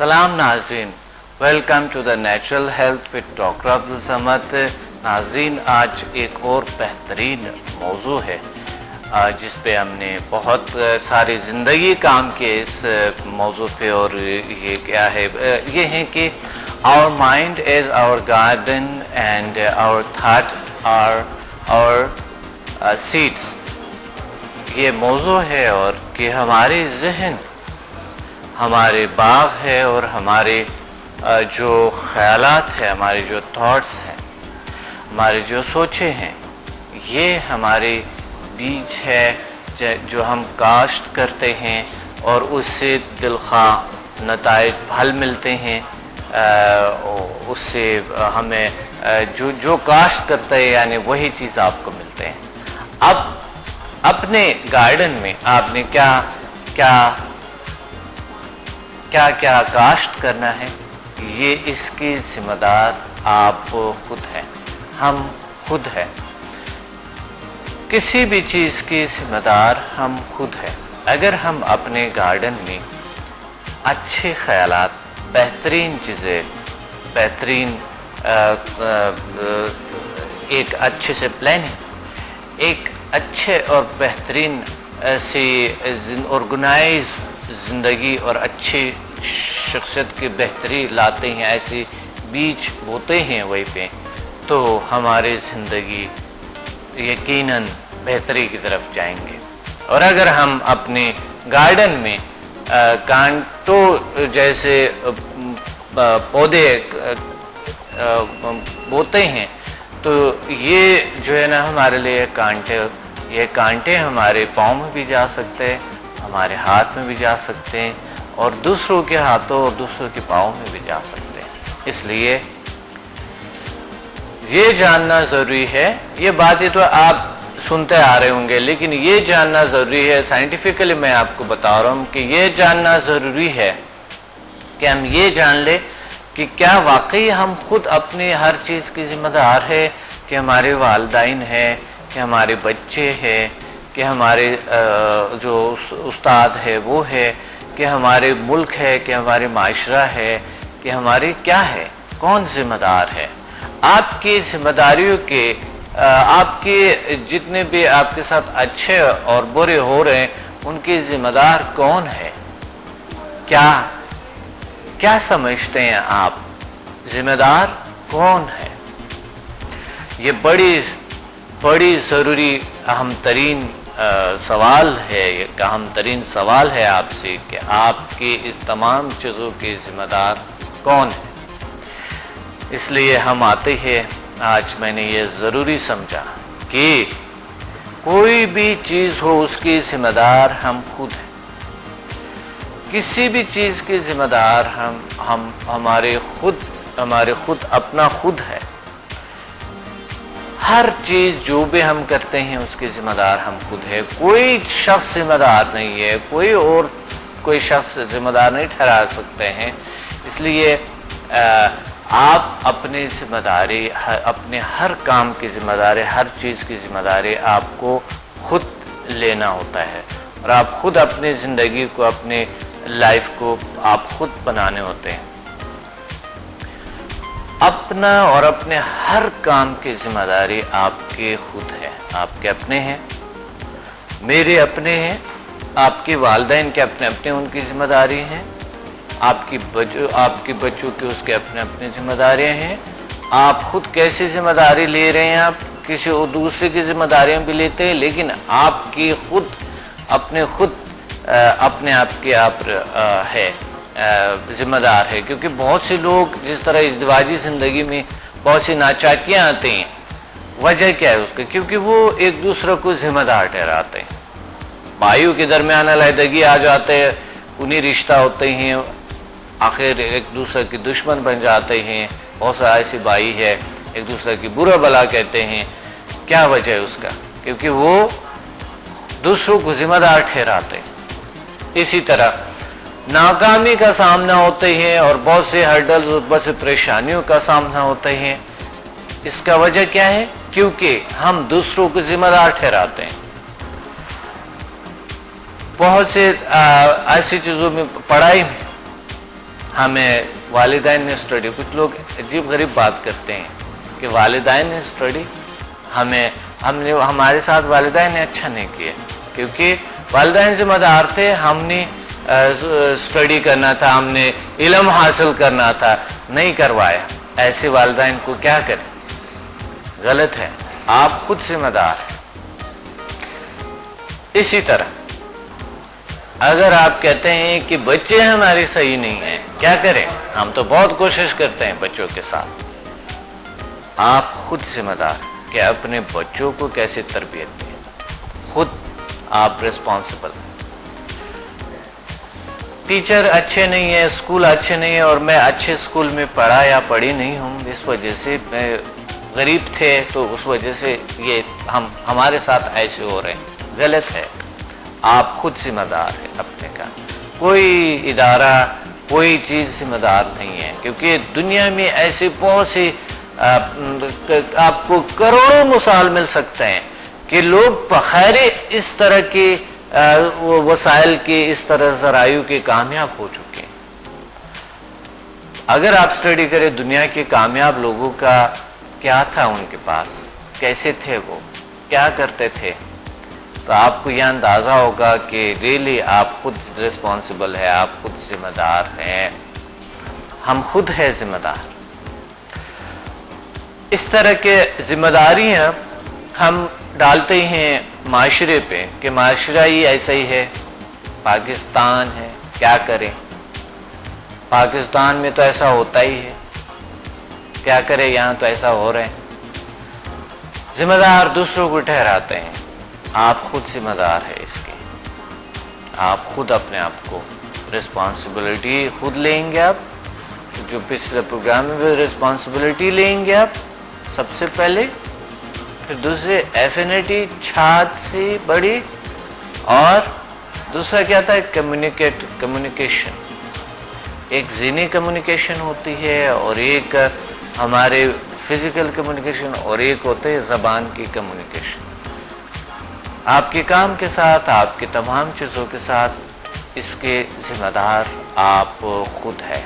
सलाम नाज़रीन, welcome to the natural health with doctor Abdul Samad. नाज़रीन, आज एक और बेहतरीन मौजू है जिस पे हमने बहुत सारी ज़िंदगी काम किए इस मौजू पे। और ये क्या है, ये है कि our mind is our garden and our thought are our seeds. ये मौजू है और कि हमारे जहन हमारे बाग है और हमारे जो ख्यालात है, हमारे जो थॉट्स हैं, हमारे जो सोचे हैं, ये हमारे बीज है जो हम काश्त करते हैं और उससे दिलख्वाह नताइज फल मिलते हैं। उससे हमें जो काश्त करते हैं यानी वही चीज़ आपको मिलते हैं। अब अपने गार्डन में आपने क्या क्या क्या क्या काश्त करना है, ये इसकी जिम्मेदार आप खुद हैं, हम खुद हैं। किसी भी चीज़ की जिम्मेदार हम खुद हैं। अगर हम अपने गार्डन में अच्छे ख्यालात, बेहतरीन चीज़ें, बेहतरीन एक अच्छे से प्लानिंग, एक अच्छे और बेहतरीन ऐसी ऑर्गेनाइज ज़िंदगी और अच्छी शख्सियत की बेहतरी लाते हैं, ऐसे बीज बोते हैं वहीं पे, तो हमारी ज़िंदगी यकीनन बेहतरी की तरफ जाएंगे। और अगर हम अपने गार्डन में कांटों जैसे पौधे बोते हैं तो ये जो है ना हमारे लिए ये कांटे हमारे पाँव में भी जा सकते हैं, हमारे हाथ में भी जा सकते हैं और दूसरों के हाथों और दूसरों के पाँव में भी जा सकते हैं। इसलिए ये जानना ज़रूरी है। ये बातें तो आप सुनते आ रहे होंगे, लेकिन ये जानना ज़रूरी है, साइंटिफिकली मैं आपको बता रहा हूँ कि ये जानना ज़रूरी है कि हम ये जान ले कि क्या वाकई हम खुद अपनी हर चीज़ की ज़िम्मेदार है, कि हमारे वालिदैन हैं, कि हमारे बच्चे हैं, कि हमारे जो उस्ताद है वो है, कि हमारे मुल्क है, कि हमारे माशरा है, कि हमारी क्या है, कौन ज़िम्मेदार है। आपकी ज़िम्मेदारियों के आपके जितने भी आपके साथ अच्छे और बुरे हो रहे हैं उनके ज़िम्मेदार कौन है, क्या समझते हैं आप, ज़िम्मेदार कौन है। ये बड़ी ज़रूरी अहम तरीन सवाल है, ये अहम तरीन सवाल है आपसे कि आपकी इस तमाम चीज़ों के ज़िम्मेदार कौन है। इसलिए हम आते हैं, आज मैंने ये ज़रूरी समझा कि कोई भी चीज़ हो उसकी ज़िम्मेदार हम खुद हैं। किसी भी चीज़ की ज़िम्मेदार हम हमारे खुद अपना खुद है। हर चीज़ जो भी हम करते हैं उसकी ज़िम्मेदार हम खुद है। कोई शख्स ज़िम्मेदार नहीं है, कोई शख्स ज़िम्मेदार नहीं ठहरा सकते हैं। इसलिए आप अपनी ज़िम्मेदारी, अपने हर काम की ज़िम्मेदारी, हर चीज़ की ज़िम्मेदारी आपको खुद लेना होता है और आप खुद अपनी ज़िंदगी को, अपने लाइफ को आप खुद बनाने होते हैं। अपना और अपने हर काम की जिम्मेदारी आपके खुद है, आपके अपने हैं, मेरे अपने हैं, आपके वालिदैन के अपने अपने उनकी जिम्मेदारी हैं, आपके बच्चों की उसके अपने अपने जिम्मेदारियां हैं। आप खुद कैसी जिम्मेदारी ले रहे हैं, आप किसी और दूसरे की जिम्मेदारियां भी लेते हैं, लेकिन आपकी खुद अपने आप के आप है जिम्मेदार है। क्योंकि बहुत से लोग जिस तरह इज़्दिवाजी ज़िंदगी में बहुत सी नाचाकियाँ आती हैं, वजह क्या है उसकी, क्योंकि वो एक दूसरे को जिम्मेदार ठहराते हैं। भाइयों के दरमियान अलहदगी आ जाते हैं, उन्हीं रिश्ता होते हैं, आखिर एक दूसरे के दुश्मन बन जाते हैं। बहुत सारे ऐसे भाई है एक दूसरे की बुरा भला कहते हैं। क्या वजह है उसका, क्योंकि वो दूसरों को जिम्मेदार ठहराते हैं। इसी तरह नाकामी का सामना होते हैं और बहुत से हर्डल्स और बहुत से परेशानियों का सामना होते हैं। इसका वजह क्या है, क्योंकि हम दूसरों को जिम्मेदार ठहराते हैं। बहुत से ऐसी चीज़ों में, पढ़ाई में हमें वालिदैन ने स्टडी, कुछ लोग अजीब गरीब बात करते हैं कि वालिदैन ने स्टडी, हमने हमारे साथ वालिदैन ने अच्छा नहीं किया, क्योंकि वालिदैन जिम्मेदार थे, हमने स्टडी करना था, हमने इल्म हासिल करना था, नहीं करवाया। ऐसे वालिदैन को क्या करें? गलत है, आप खुद जिम्मेदार हैं। इसी तरह अगर आप कहते हैं कि बच्चे हमारे सही नहीं हैं, क्या करें? हम तो बहुत कोशिश करते हैं बच्चों के साथ। आप खुद जिम्मेदार कि अपने बच्चों को कैसे तरबियत दें, खुद आप रिस्पॉन्सिबल। टीचर अच्छे नहीं है, स्कूल अच्छे नहीं है, और मैं अच्छे स्कूल में पढ़ा या पढ़ी नहीं हूँ, इस वजह से मैं गरीब थे तो उस वजह से ये हमारे साथ ऐसे हो रहे हैं। गलत है, आप खुद जिम्मेदार है अपने का। कोई इदारा, कोई चीज़ जिम्मेदार नहीं है, क्योंकि दुनिया में ऐसे बहुत से आपको करोड़ों मिसाल मिल सकते हैं कि लोग बखैर इस तरह के वसाइल के, इस तरह ज़रायु के कामयाब हो चुके हैं। अगर आप स्टडी करें दुनिया के कामयाब लोगों का क्या था, उनके पास कैसे थे, वो क्या करते थे, तो आपको यह अंदाज़ा होगा कि रियली आप खुद रिस्पॉन्सिबल है, आप खुद जिम्मेदार हैं। हम खुद है जिम्मेदार। इस तरह के जिम्मेदारियां हम डालते हैं माशरे पे कि माशरा ही ऐसा ही है, पाकिस्तान है, क्या करें, पाकिस्तान में तो ऐसा होता ही है, क्या करें, यहाँ तो ऐसा हो रहा है। जिम्मेदार दूसरों को ठहराते हैं, आप खुद जिम्मेदार है इसके। आप खुद अपने आप को रिस्पॉन्सिबिलिटी खुद लेंगे। आप जो पिछले प्रोग्राम में रिस्पॉन्सिबिलिटी लेंगे आप सबसे पहले, फिर दूसरे एफिनिटी छात से बड़ी, और दूसरा क्या था, कम्युनिकेशन। एक ज़हनी कम्युनिकेशन होती है और एक हमारे फिजिकल कम्युनिकेशन, और एक होते है ज़बान की कम्युनिकेशन। आपके काम के साथ, आपके तमाम चीज़ों के साथ इसके जिम्मेदार आप खुद है।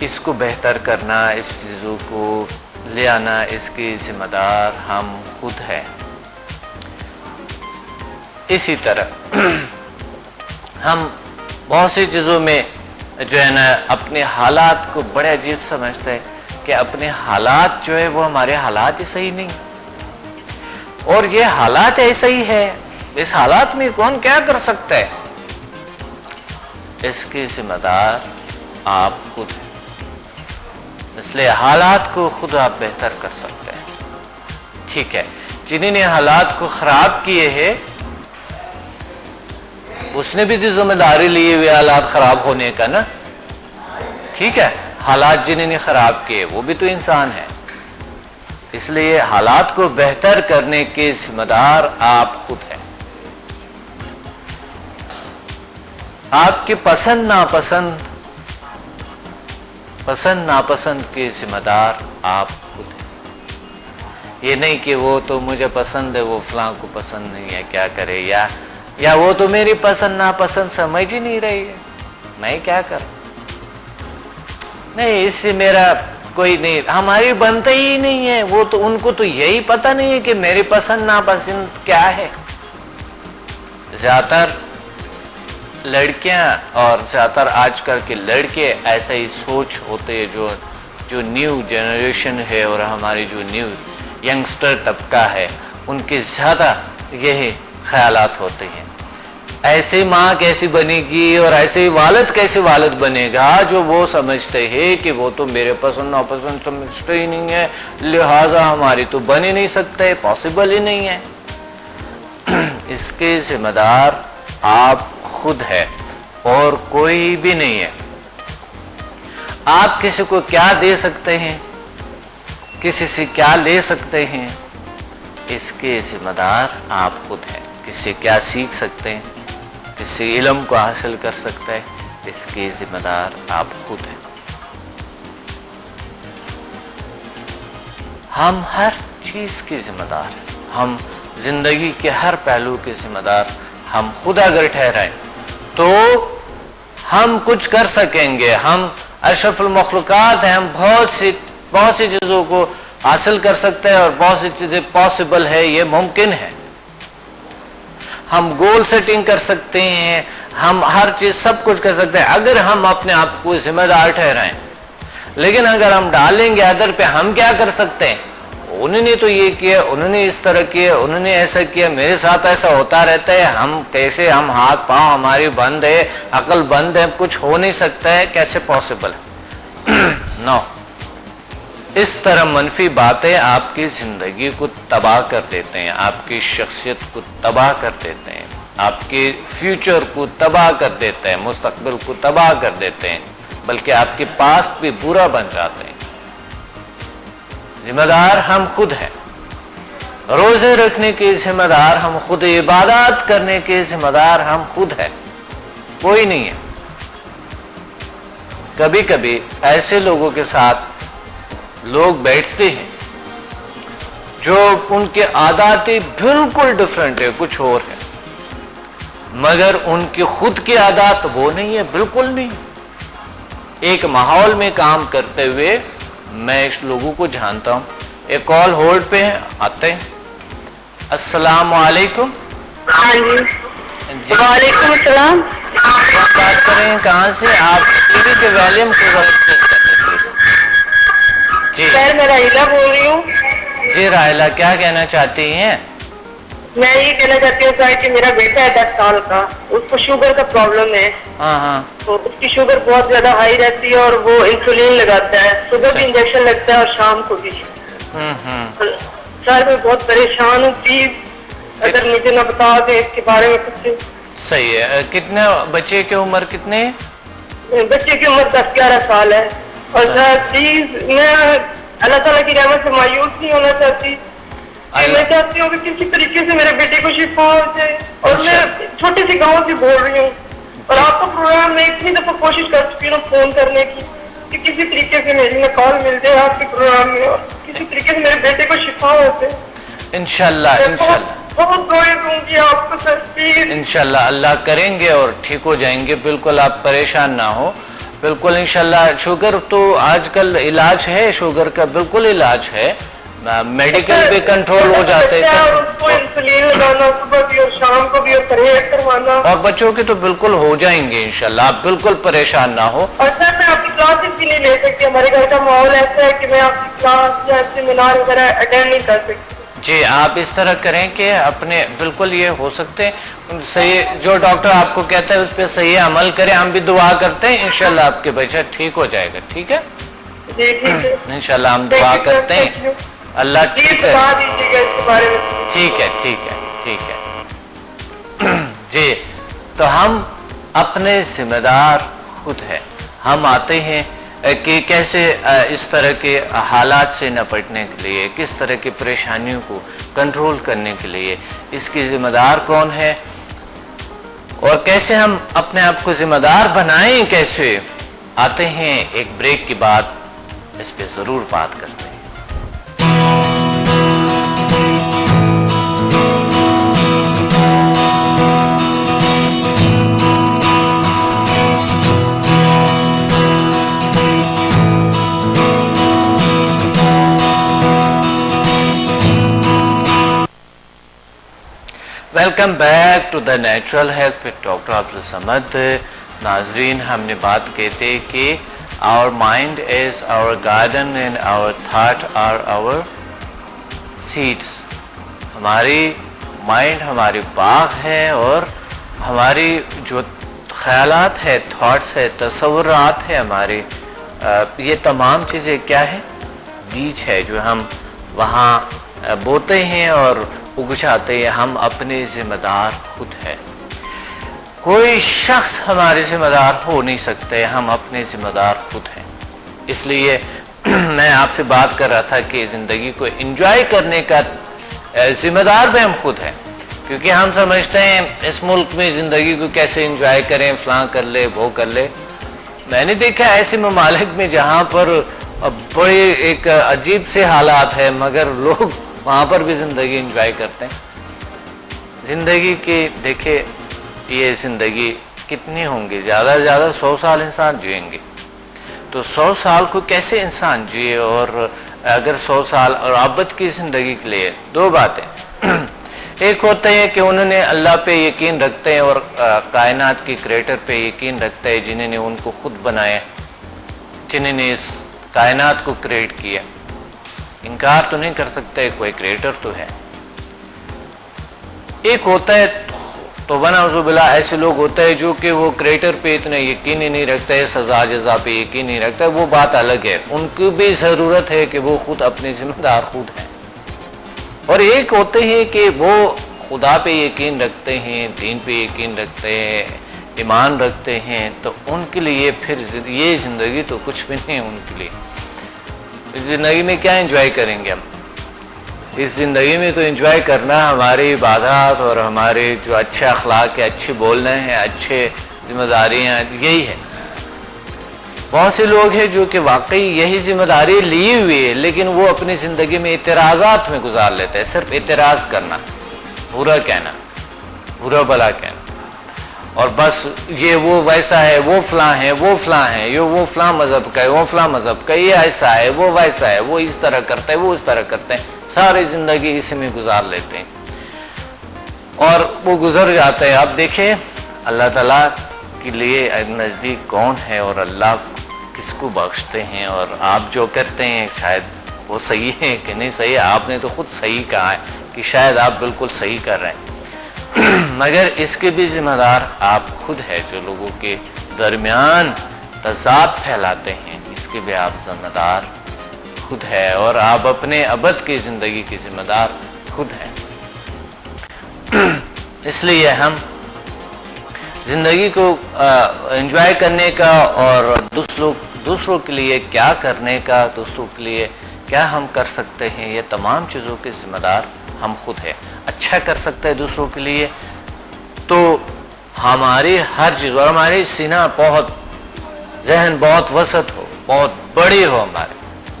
इसको बेहतर करना, इस चीज़ों को ले आना, इसके जिम्मेदार हम खुद हैं। इसी तरह हम बहुत सी चीज़ों में जो है ना अपने हालात को बड़े अजीब समझते हैं कि अपने हालात जो है वो हमारे हालात ही सही नहीं, और ये हालात ऐसा ही है, इस हालात में कौन क्या कर सकता है, इसके जिम्मेदार आप खुद हैं। इसलिए हालात को खुद आप बेहतर कर सकते हैं। ठीक है, जिन्होंने हालात को खराब किए हैं उसने भी तो जिम्मेदारी ली हुई हालात खराब होने का ना। ठीक है, हालात जिन्होंने खराब किए वो भी तो इंसान है। इसलिए हालात को बेहतर करने के जिम्मेदार आप खुद हैं। आपके पसंद नापसंद के जिम्मेदार आप खुद हैं। ये नहीं कि वो तो मुझे पसंद है, वो फलां को पसंद नहीं है, क्या करे, या वो तो मेरी पसंद नापसंद समझ ही नहीं रही है, मैं क्या करूं। नहीं, इससे मेरा कोई नहीं, हमारी बनता ही नहीं है। वो तो उनको तो यही पता नहीं है कि मेरी पसंद नापसंद क्या है। ज्यादातर लड़कियां और ज्यादातर आजकल के लड़के ऐसा ही सोच होते हैं, जो न्यू जनरेशन है और हमारी जो न्यू यंगस्टर तबका है, उनके ज़्यादा यही ख्यालात होते हैं। ऐसे माँ कैसी बनेगी और ऐसे ही वालिद कैसे वालिद बनेगा, जो वो समझते हैं कि वो तो मेरे पसंद नापसंद समझते ही नहीं है, लिहाजा हमारी तो बन ही नहीं सकते, पॉसिबल ही नहीं है। इसके जिम्मेदार आप खुद है और कोई भी नहीं है। आप किसी को क्या दे सकते हैं, किसी से क्या ले सकते हैं, इसके जिम्मेदार आप खुद हैं। किससे क्या सीख सकते हैं, किससे इल्म को हासिल कर सकते हैं, इसके जिम्मेदार आप खुद हैं। हम हर चीज के जिम्मेदार हैं, हम जिंदगी के हर पहलू के जिम्मेदार हम खुद अगर ठहराएं तो हम कुछ कर सकेंगे, हम अशरफुल मखलूकात हैं, हम बहुत सी चीज़ों को हासिल कर सकते हैं और बहुत सी चीज़ें पॉसिबल है, ये मुमकिन है। हम गोल सेटिंग कर सकते हैं, हम हर चीज़ सब कुछ कर सकते हैं अगर हम अपने आप को जिम्मेदार ठहराएं। लेकिन अगर हम डालेंगे अदर पे, हम क्या कर सकते हैं, उन्होंने तो ये किया, उन्होंने इस तरह किया, उन्होंने ऐसा किया, मेरे साथ ऐसा होता रहता है, हम कैसे, हम हाथ पांव हमारी बंद है, अकल बंद है, कुछ हो नहीं सकता है, कैसे पॉसिबल है? नो, इस तरह मनफी बातें आपकी जिंदगी को तबाह कर देते हैं, आपकी शख्सियत को तबाह कर देते हैं, आपके फ्यूचर को तबाह कर देते हैं, मुस्तकबिल को तबाह कर देते हैं, बल्कि आपके पास्ट भी बुरा बन जाते हैं। जिम्मेदार हम खुद हैं, रोजे रखने के जिम्मेदार हम खुद, इबादत करने के जिम्मेदार हम खुद हैं, कोई नहीं है। कभी कभी ऐसे लोगों के साथ लोग बैठते हैं जो उनके आदतें बिल्कुल डिफरेंट है, कुछ और है, मगर उनकी खुद की आदत वो नहीं है, बिल्कुल नहीं। एक माहौल में काम करते हुए मैं इस लोगों को जानता हूं। एक कॉल होल्ड पे है, आते हैं। अस्सलाम वालेकुम। हाँ जी, वालेकुम सलाम। बात करें कहाँ से? आप टीवी के वॉल्यूम को गलत नहीं कर रहे जी। सर मैं राहिला बोल रही हूँ। जी राहिला, क्या कहना चाहती हैं? मैं ये कहना चाहती हूँ सर कि मेरा बेटा है 10 साल का, उसको शुगर का प्रॉब्लम है। हाँ हाँ। तो उसकी शुगर बहुत ज्यादा हाई रहती है और वो इंसुलिन लगाता है, सुबह भी इंजेक्शन लगता है और शाम को भी। सर मैं बहुत परेशान हूँ, प्लीज अगर मुझे ना बता दें इसके बारे में कुछ। सही है। कितने बच्चे की उम्र कितने? बच्चे की उम्र 10-11 साल है। और सर प्लीज, मैं अल्लाह ताला की रहमत से मायूस नहीं होना चाहती, मैं चाहती हूँ कि किसी तरीके से मेरे बेटे को शिफा हो जाए। और मैं छोटे से गांव से बोल रही हूँ और आपका प्रोग्राम में इतनी दफा कोशिश कर चुकी हूँ फोन करने की कि किसी तरीके से मेरी ना कॉल मिल जाए आपके प्रोग्राम में और किसी तरीके से मेरे बेटे को शिफा हो जाए। इंशाल्लाह इंशाल्लाह बहुत दुआएं दूंगी आपको सर, प्लीज। इंशाल्लाह अल्लाह करेंगे और ठीक हो जाएंगे, बिल्कुल आप परेशान ना हो, बिल्कुल इंशाल्लाह। शुगर तो आजकल इलाज है, शुगर का बिल्कुल इलाज है, मेडिकल भी कंट्रोल हो जाते हैं। उसको इंसुलिन लगाना सुबह भी और शाम को भी और परहेज करवाना। और बच्चों के तो बिल्कुल हो जाएंगे इंशाल्लाह, आप बिल्कुल परेशान ना हो। और सर मैं आपकी क्लासेस भी नहीं ले सकती, हमारे घर का माहौल ऐसा है कि मैं आपकी क्लास या सेमिनार वगैरह अटेंड नहीं कर सकती। जी आप इस तरह करें कि अपने बिल्कुल ये हो सकते हैं सही, जो डॉक्टर आपको कहता है उस पर सही अमल करें, हम भी दुआ करते हैं इंशाल्लाह आपके बच्चा ठीक हो जाएगा। ठीक है जी, ठीक है इंशाल्लाह, हम दुआ करते हैं अल्लाह ठीक है। ठीक है ठीक है ठीक है जी। तो हम अपने जिम्मेदार खुद हैं। हम आते हैं कि कैसे इस तरह के हालात से निपटने के लिए, किस तरह की परेशानियों को कंट्रोल करने के लिए इसकी जिम्मेदार कौन है और कैसे हम अपने आप को जिम्मेदार बनाएं, कैसे आते हैं एक ब्रेक के बाद, इस पे जरूर बात करते हैं। Welcome back to the natural health with doctor Abdul Samad. नाजरीन, हमने बात की थी कि our mind is our garden and our thought are our seeds. हमारी माइंड हमारी बाग है और हमारी जो ख्यालात है, थॉट्स है, तसव्वुरात है हमारी, ये तमाम चीज़ें क्या है? बीज है जो हम वहाँ बोते हैं और उग जाते हैं। हम अपने जिम्मेदार खुद हैं, कोई शख्स हमारे जिम्मेदार हो नहीं सकते, हम अपने जिम्मेदार खुद हैं। इसलिए मैं आपसे बात कर रहा था कि ज़िंदगी को एंजॉय करने का जिम्मेदार भी हम खुद हैं, क्योंकि हम समझते हैं इस मुल्क में ज़िंदगी को कैसे एंजॉय करें, फलां कर ले, वो कर ले। मैंने देखा ऐसे ममालिक में जहाँ पर बड़े एक अजीब से हालात है, मगर लोग वहाँ पर भी ज़िंदगी एंजॉय करते हैं। ज़िंदगी की देखिए, ये ज़िंदगी कितनी होंगी, ज़्यादा से ज़्यादा 100 साल इंसान जिएंगे। तो 100 साल को कैसे इंसान जिए? और अगर 100 साल और अबद की ज़िंदगी के लिए दो बातें, एक होता है कि उन्होंने अल्लाह पे यकीन रखते हैं और कायनात के क्रिएटर पे यकीन रखते हैं जिन्होंने उनको खुद बनाया, जिन्होंने इस कायनात को क्रिएट किया। इनकार तो नहीं कर सकते, कोई क्रिएटर तो है। एक होता है तो बनाउजुबिल्ला ऐसे लोग होते हैं जो कि वो क्रिएटर पे इतने यकीन ही नहीं रखते हैं, सजा जजा पे यकीन नहीं रखते, वो बात अलग है। उनकी भी ज़रूरत है कि वो खुद अपने जिम्मेदार खुद हैं। और एक होते हैं कि वो खुदा पे यकीन रखते हैं, दीन पे यकीन रखते हैं, ईमान रखते हैं, तो उनके लिए फिर ये ज़िंदगी तो कुछ भी नहीं है उनके लिए। इस ज़िंदगी में क्या एंजॉय करेंगे हम? इस ज़िंदगी में तो एंजॉय करना हमारी इबादत और हमारे जो अच्छे अखलाक है, अच्छे बोलने हैं, अच्छे जिम्मेदारियाँ, यही है। बहुत से लोग हैं जो कि वाकई यही जिम्मेदारी लिए हुए है, लेकिन वो अपनी ज़िंदगी में इतराज़ात में गुजार लेते हैं। सिर्फ इतराज़ करना, बुरा कहना, बुरा भला कहना, और बस ये वो वैसा है, वो फलां है, वो फलां है, ये वो फलां मज़हब का है, वो फलां मज़हब का, ये ऐसा है, वो वैसा है, वो इस तरह करता है, वो इस तरह करते हैं। सारी ज़िंदगी इसी में गुजार लेते हैं और वो गुजर जाते हैं। अब देखें अल्लाह ताला के लिए नज़दीक कौन है और अल्लाह किसको बख्शते हैं। और आप जो करते हैं शायद वो सही है कि नहीं सही है, आपने तो खुद सही कहा है कि शायद आप बिल्कुल सही कर रहे हैं मगर इसके भी जिम्मेदार आप खुद है जो लोगों के दरमियान तज़ाद फैलाते हैं, इसके भी आप जिम्मेदार खुद है और आप अपने अबद की ज़िंदगी के जिम्मेदार खुद हैं। इसलिए हम ज़िंदगी को एंजॉय करने का और दूसरों के लिए क्या करने का, दूसरों के लिए क्या हम कर सकते हैं, ये तमाम चीज़ों के जिम्मेदार हम खुद हैं। अच्छा कर सकते हैं दूसरों के लिए तो हमारी हर चीज़, और हमारी सीना बहुत, जहन बहुत वसत हो, बहुत बड़ी हो,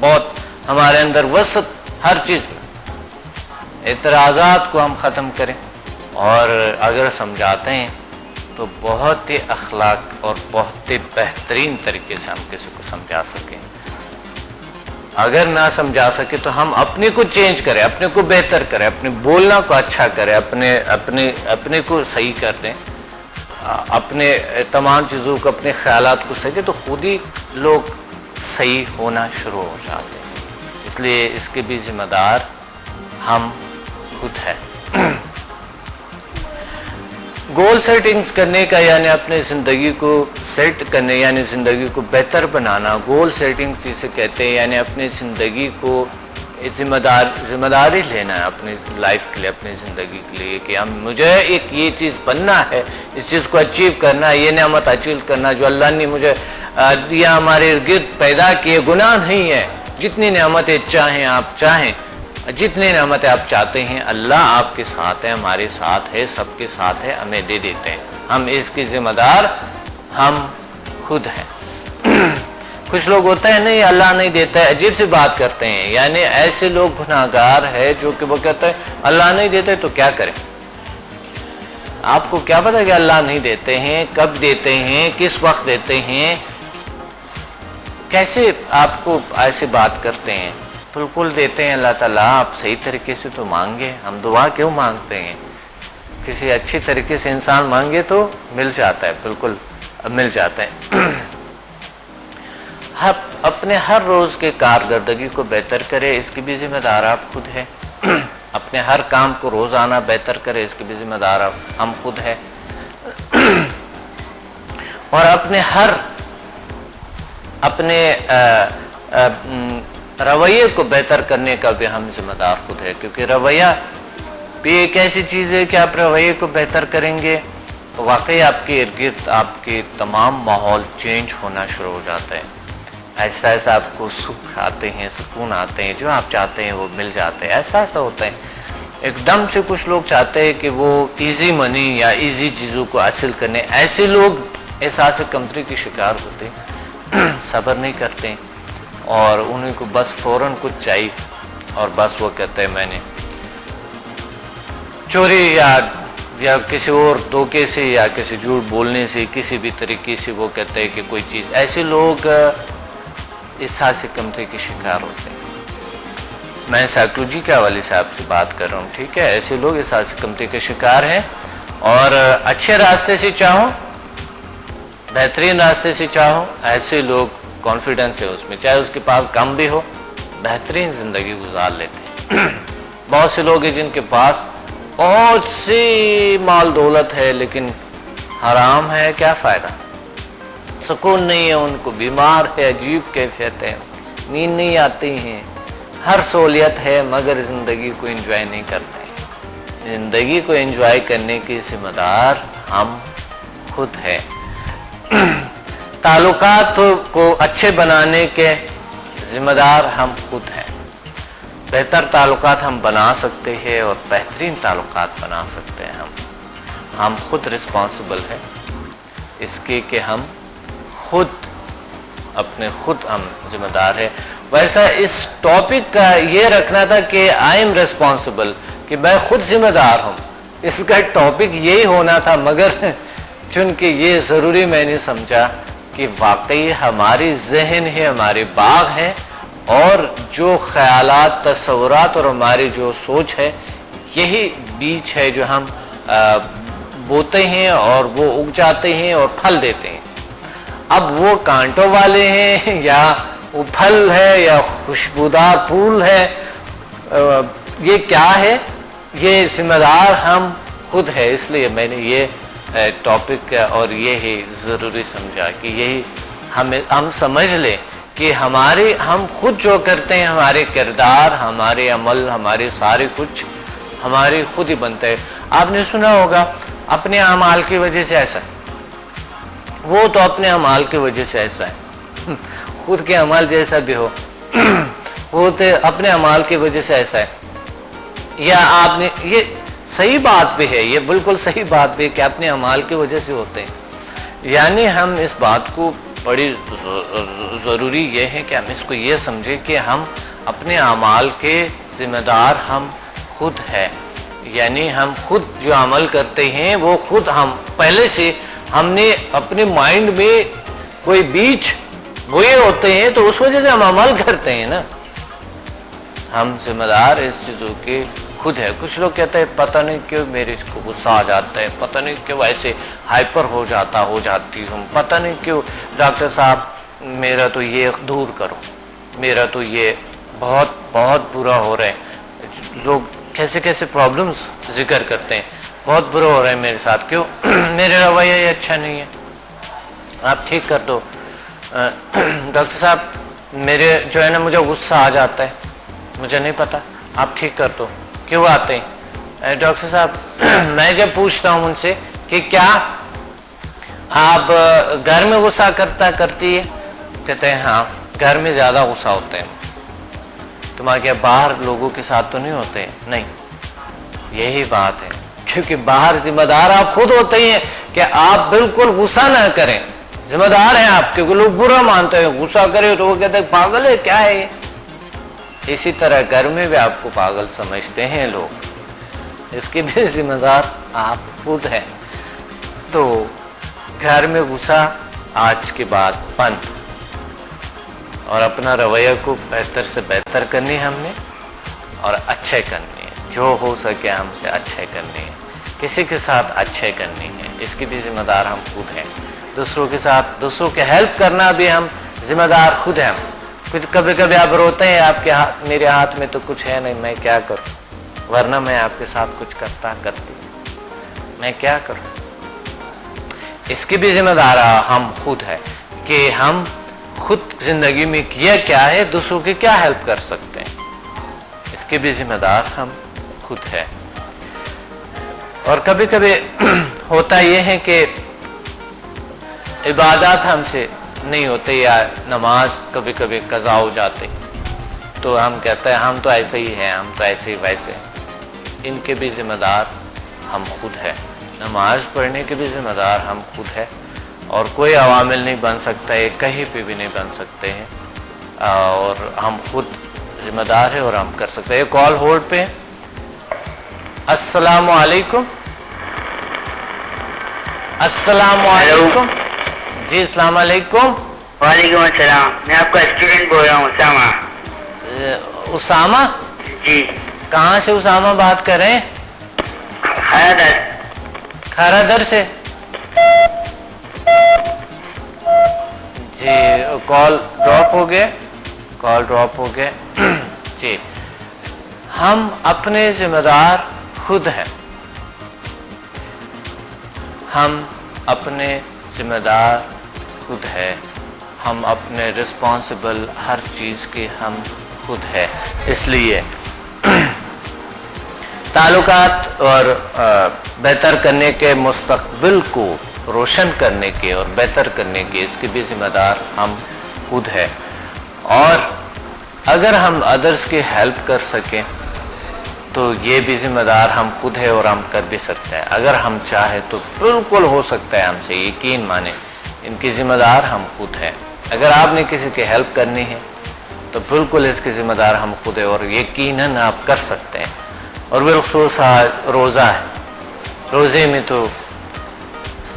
बहुत हमारे अंदर वसत हर चीज़ में, एतराज़ात को हम ख़त्म करें और अगर समझाते हैं तो बहुत ही अखलाक और बहुत ही बेहतरीन तरीके से हम किसी को समझा सकें। अगर ना समझा सके तो हम अपने को चेंज करें, अपने को बेहतर करें, अपने बोलना को अच्छा करें, अपने को सही कर दें, अपने तमाम चीज़ों को, अपने ख्यालात को सही, तो खुद ही लोग सही होना शुरू हो जाते हैं। इसलिए इसके भी जिम्मेदार हम खुद हैं। गोल सेटिंग्स करने का यानी अपने ज़िंदगी को सेट करने यानी ज़िंदगी को बेहतर बनाना, गोल सेटिंग्स जिसे कहते हैं, यानी अपनी ज़िंदगी को जिम्मेदारी लेना है अपनी लाइफ के लिए, अपनी ज़िंदगी के लिए कि हम मुझे एक ये चीज़ बनना है, इस चीज़ को अचीव करना है, ये नेमत अचीव करना जो अल्लाह ने मुझे दिया, हमारे इर्द पैदा किए, गुनाह नहीं है। जितनी नेमतें चाहें आप चाहें, जितनी नेमतें आप चाहते हैं, अल्लाह आपके साथ है, हमारे साथ है, सबके साथ है, हमें दे देते हैं। हम इसके जिम्मेदार हम खुद हैं। कुछ लोग होते हैं नहीं अल्लाह नहीं देता है, अजीब सी बात करते हैं, यानी ऐसे लोग गुनाहगार है जो कि वो कहते हैं अल्लाह नहीं देते तो क्या करें। आपको क्या पता कि अल्लाह नहीं देते हैं, कब देते हैं, किस वक्त देते हैं, कैसे आपको ऐसे बात करते हैं। बिल्कुल देते हैं अल्लाह ताला, आप सही तरीके से तो मांगे। हम दुआ क्यों मांगते हैं? किसी अच्छी तरीके से इंसान मांगे तो मिल जाता है, बिल्कुल मिल जाता है। अपने हर रोज़ के कारकर्दगी को बेहतर करें, इसकी भी जिम्मेदार आप खुद हैं। अपने हर काम को रोज़ाना बेहतर करें, इसकी भी जिम्मेदार हम खुद हैं। और अपने रवैये को बेहतर करने का भी हम जिम्मेदार खुद है, क्योंकि रवैया भी एक ऐसी चीज़ है कि आप रवैये को बेहतर करेंगे तो वाकई आपके इर्द गिर्द आपके तमाम माहौल चेंज होना शुरू हो जाता है। ऐसा ऐसा आपको सुख आते हैं, सुकून आते हैं, जो आप चाहते हैं वो मिल जाते हैं। ऐसा ऐसा होता है एकदम से। कुछ लोग चाहते हैं कि वो इजी मनी या इजी चीज़ों को हासिल करने, ऐसे लोग एहसास कमतरी के शिकार होते हैं, सब्र नहीं करते और उन्हीं को बस फ़ौरन कुछ चाहिए और बस वो कहते हैं मैंने चोरी या या किसी और धोखे से या किसी झूठ बोलने से किसी भी तरीके से वो कहते हैं कि कोई चीज़, ऐसे लोग एहसास कमतरी के शिकार होते हैं। मैं साइकोलॉजी के हवाले से आपसे बात कर रहा हूँ, ठीक है। ऐसे लोग एहसास कमतरी के शिकार हैं और अच्छे रास्ते से चाहो, बेहतरीन रास्ते से चाहो, ऐसे लोग कॉन्फिडेंस है उसमें, चाहे उसके पास कम भी हो, बेहतरीन ज़िंदगी गुजार लेते हैं। बहुत से लोग हैं जिनके पास बहुत सी माल दौलत है लेकिन हराम है, क्या फ़ायदा, सुकून नहीं है उनको, बीमार है, अजीब कैफियत है, नींद नहीं आती हैं, हर सहूलियत है मगर ज़िंदगी को एंजॉय नहीं करते हैं। ज़िंदगी को एंजॉय करने के ज़िम्मेदार हम खुद हैं। ताल्लुकात को अच्छे बनाने के ज़िम्मेदार हम खुद हैं। बेहतर ताल्लुकात हम बना सकते हैं और बेहतरीन ताल्लुकात बना सकते हैं हम खुद रिस्पॉन्सिबल हैं इसके कि हम खुद अपने खुद हम जिम्मेदार हैं। वैसा इस टॉपिक का ये रखना था कि आई एम रिस्पॉन्सिबल, कि मैं खुद जिम्मेदार हूँ, इसका टॉपिक यही होना था, मगर चूँकि ये ज़रूरी मैंने समझा कि वाकई हमारी जहन है, हमारे बाग हैं और जो ख्यालात, तस्वुरात और हमारी जो सोच है, यही बीज है जो हम बोते हैं और वो उग जाते हैं और फल देते हैं। अब वो कांटों वाले हैं या वो फल है या खुशबूदार फूल है, ये क्या है, ये जिम्मेदार हम खुद है। इसलिए मैंने ये टॉपिक और ये ही ज़रूरी समझा कि यही हम समझ लें कि हम खुद जो करते हैं, हमारे किरदार, हमारे अमल, हमारे सारे कुछ हमारे खुद ही बनते हैं। आपने सुना होगा अपने अमाल की वजह से ऐसा है, वो तो अपने अमाल की वजह से ऐसा है, खुद के अमाल जैसा भी हो वो तो अपने अमाल की वजह से ऐसा है। या आपने, ये सही बात भी है, ये बिल्कुल सही बात भी है कि अपने अमाल की वजह से होते हैं। यानी हम इस बात को बड़ी ज़रूरी ये है कि हम इसको ये समझें कि हम अपने अमाल के ज़िम्मेदार हम खुद हैं। यानी हम खुद जो अमल करते हैं वो खुद हम पहले से हमने अपने माइंड में कोई बीज बोए होते हैं, तो उस वजह से हम अमल करते हैं ना। हम जिम्मेदार इस चीज़ों के खुद है। कुछ लोग कहते हैं पता नहीं क्यों मेरे को गुस्सा आ जाता है, पता नहीं क्यों ऐसे हाइपर हो जाती हूँ, पता नहीं क्यों डॉक्टर साहब मेरा तो ये दूर करो, मेरा तो ये बहुत बहुत बुरा हो रहा है। लोग कैसे कैसे प्रॉब्लम्स जिक्र करते हैं, बहुत बुरा हो रहा है मेरे साथ, क्यों मेरा रवैया ये अच्छा नहीं है, आप ठीक कर दो। डॉक्टर साहब मेरे जो है ना मुझे गुस्सा आ जाता है, मुझे नहीं पता, आप ठीक कर दो। क्यों आते हैं डॉक्टर साहब? मैं जब पूछता हूँ उनसे कि क्या आप घर में गुस्सा करती है, कहते हैं हाँ घर में ज़्यादा गुस्सा होते हैं। तुम्हारे क्या बाहर लोगों के साथ तो नहीं होते हैं? नहीं, यही बात है, क्योंकि बाहर जिम्मेदार आप खुद होते हैं कि आप बिल्कुल गुस्सा ना करें, जिम्मेदार हैं आप, क्योंकि लोग बुरा मानते हैं, गुस्सा करे तो वो कहते हैं पागल है, क्या है ये। इसी तरह घर में भी आपको पागल समझते हैं लोग, इसके भी जिम्मेदार आप खुद हैं। तो घर में गुस्सा आज के बाद बंद, और अपना रवैया को बेहतर से बेहतर करनी है हमने, और अच्छे करनी है, जो हो सके हमसे अच्छे करनी है, किसी के साथ अच्छे करनी है, इसकी भी जिम्मेदार हम खुद हैं। दूसरों के साथ दूसरों के हेल्प करना भी हम जिम्मेदार खुद हैं। कुछ कभी कभी आप रोते हैं, आपके हाथ, मेरे हाथ में तो कुछ है नहीं, मैं क्या करूं, वरना मैं आपके साथ कुछ करती, मैं क्या करूं। इसकी भी जिम्मेदार हम खुद है कि हम खुद जिंदगी में किया क्या है, दूसरों की क्या हेल्प कर सकते हैं, इसके भी जिम्मेदार हम खुद है। और कभी कभी होता यह है कि इबादत हमसे नहीं होते, या नमाज कभी कभी कज़ा हो जाते, तो हम कहते हैं हम तो ऐसे ही हैं, हम तो ऐसे ही वैसे हैं। इनके भी जिम्मेदार हम खुद है, नमाज पढ़ने के भी जिम्मेदार हम खुद है, और कोई अवामिल नहीं बन सकता है, कहीं पे भी नहीं बन सकते हैं, और हम खुद जिम्मेदार है और हम कर सकते हैं। कॉल होल्ड पे। अस्सलामु अलैकुम। अस्सलाम वालेकुम। जी अस्सलाम वालेकुम। वालेकुम अस्सलाम। मैं आपका स्टूडेंट बोल रहा हूँ, उसामा। उसामा जी। कहाँ से उसामा बात कर रहे हैं? खरादर से। जी कॉल ड्रॉप हो गया, कॉल ड्रॉप हो गया। जी हम अपने जिम्मेदार खुद हैं, हम अपने जिम्मेदार खुद है, हम अपने रिस्पॉन्सिबल हर चीज़ के हम खुद है। इसलिए ताल्लुकात और बेहतर करने के, मुस्तकबिल को रोशन करने के और बेहतर करने के, इसके भी जिम्मेदार हम खुद है। और अगर हम अदर्स की हेल्प कर सकें तो ये भी जिम्मेदार हम खुद है और हम कर भी सकते हैं। अगर हम चाहे तो बिल्कुल हो सकता है हमसे, यकीन माने, इनकी जिम्मेदार हम खुद हैं। अगर आपने किसी की हेल्प करनी है तो बिल्कुल इसकी जिम्मेदार हम खुद है और यकीनन आप कर सकते हैं। और बिलखुसूस रोज़ा है, रोज़े में तो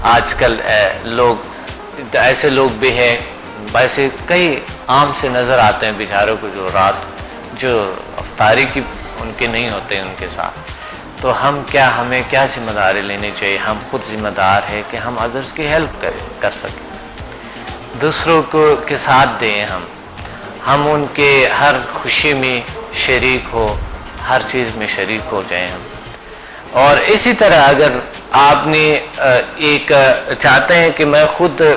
आजकल लोग, ऐसे लोग भी हैं, वैसे कई आम से नज़र आते हैं बेचारों को, जो रात जो अफ्तारी की उनके नहीं होते उनके साथ। तो हमें क्या जिम्मेदारी लेनी चाहिए? हम खुद जिम्मेदार है कि हम अदर्स की हेल्प कर सकें, दूसरों को के साथ दें, हम उनके हर खुशी में शरीक हो, हर चीज़ में शरीक हो जाएं हम। और इसी तरह अगर आपने एक चाहते हैं कि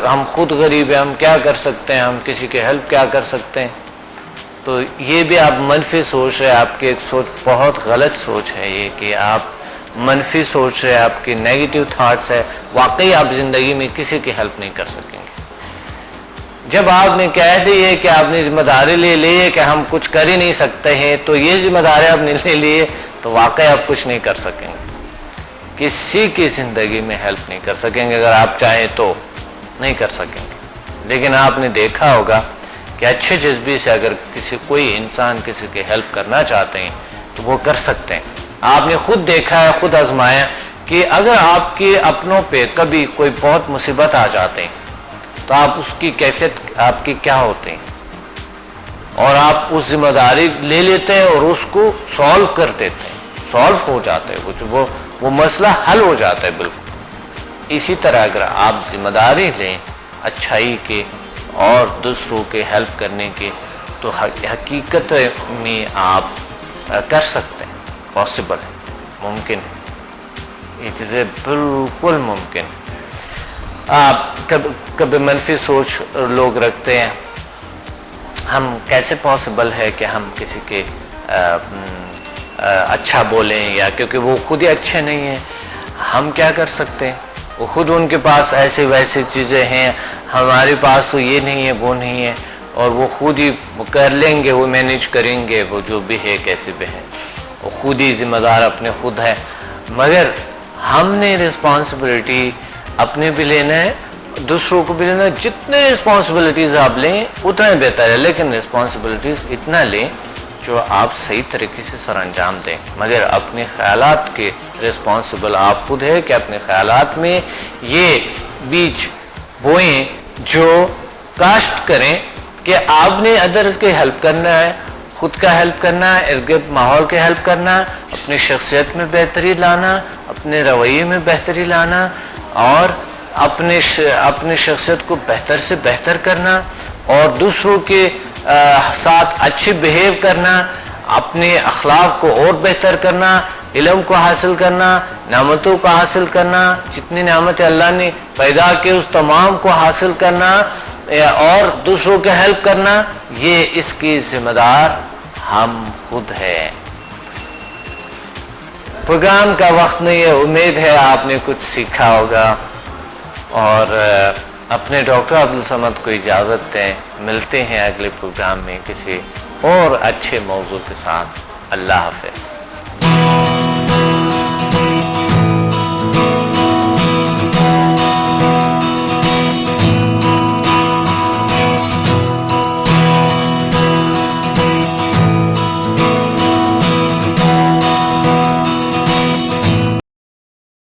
हम खुद गरीब हैं, हम क्या कर सकते हैं, हम किसी की हेल्प क्या कर सकते हैं, तो ये भी आप मनफी सोच रहे हैं। आपकी एक सोच बहुत गलत सोच है ये, कि आप मनफी सोच रहे हैं, आपकी नेगेटिव थॉट्स है। वाकई आप ज़िंदगी में किसी की हेल्प नहीं कर सकेंगे। जब आपने कह दी है कि आपने जिम्मेदारी ले ली है कि हम कुछ कर ही नहीं सकते हैं, तो ये जिम्मेदारी आपने ले ली है तो वाकई आप कुछ नहीं कर सकेंगे, किसी की ज़िंदगी में हेल्प नहीं कर सकेंगे। अगर आप चाहें तो नहीं कर सकेंगे। लेकिन आपने देखा होगा कि अच्छे जज्बे से अगर कोई इंसान किसी की हेल्प करना चाहते हैं तो वो कर सकते हैं। आपने खुद देखा है, खुद आजमाया कि अगर आपके अपनों पे कभी कोई बहुत मुसीबत आ जाते हैं तो आप उसकी कैफियत आपकी क्या होते हैं, और आप उस जिम्मेदारी ले लेते हैं और उसको सॉल्व कर देते हैं, सॉल्व हो जाता है, वो मसला हल हो जाता है बिल्कुल। इसी तरह अगर आप जिम्मेदारी लें अच्छाई के और दूसरों के हेल्प करने के, तो हकीकत में आप कर सकते हैं, पॉसिबल है, मुमकिन है, ये चीज़ें बिल्कुल मुमकिन है। आप कभी मनफी सोच लोग रखते हैं, हम कैसे पॉसिबल है कि हम किसी के अच्छा बोलें, या क्योंकि वो खुद ही अच्छे नहीं हैं, हम क्या कर सकते हैं? वो खुद, उनके पास ऐसे वैसे चीज़ें हैं, हमारे पास तो ये नहीं है, वो नहीं है, और वो खुद ही कर लेंगे, वो मैनेज करेंगे, वो जो भी है कैसे भी है, वो खुद ही जिम्मेदार अपने खुद है। मगर हमने रिस्पॉन्सिबिलिटी अपने भी लेना है, दूसरों को भी लेना है। जितने रिस्पॉन्सिबिलिटीज़ आप लें उतना बेहतर है, लेकिन रिस्पॉन्सिबिलिटीज़ इतना लें जो आप सही तरीके से सर अंजाम दें। मगर अपने ख्यालात के रिस्पॉन्सिबल आप खुद है कि अपने ख्यालात में ये बीज बोएं जो काश्त करें कि आपने अदर्स की हेल्प करना है, खुद का हेल्प करना है, इर्द गिर्द माहौल की हेल्प करना, अपनी शख्सियत में बेहतरी लाना, अपने रवैये में बेहतरी लाना, और अपने शख्सियत को बेहतर से बेहतर करना, और दूसरों के साथ अच्छे बिहेव करना, अपने अखलाक को और बेहतर करना, इल्म को हासिल करना, नेमतों को हासिल करना, जितनी नेमतें अल्लाह ने पैदा की उस तमाम को हासिल करना, और दूसरों की हेल्प करना, ये इसकी जिम्मेदार हम खुद हैं। प्रोग्राम का वक्त नहीं है, उम्मीद है आपने कुछ सीखा होगा, और अपने डॉक्टर अब्दुल समद को इजाज़त दें। मिलते हैं अगले प्रोग्राम में किसी और अच्छे मौजू के साथ। अल्लाह हाफ़िज़।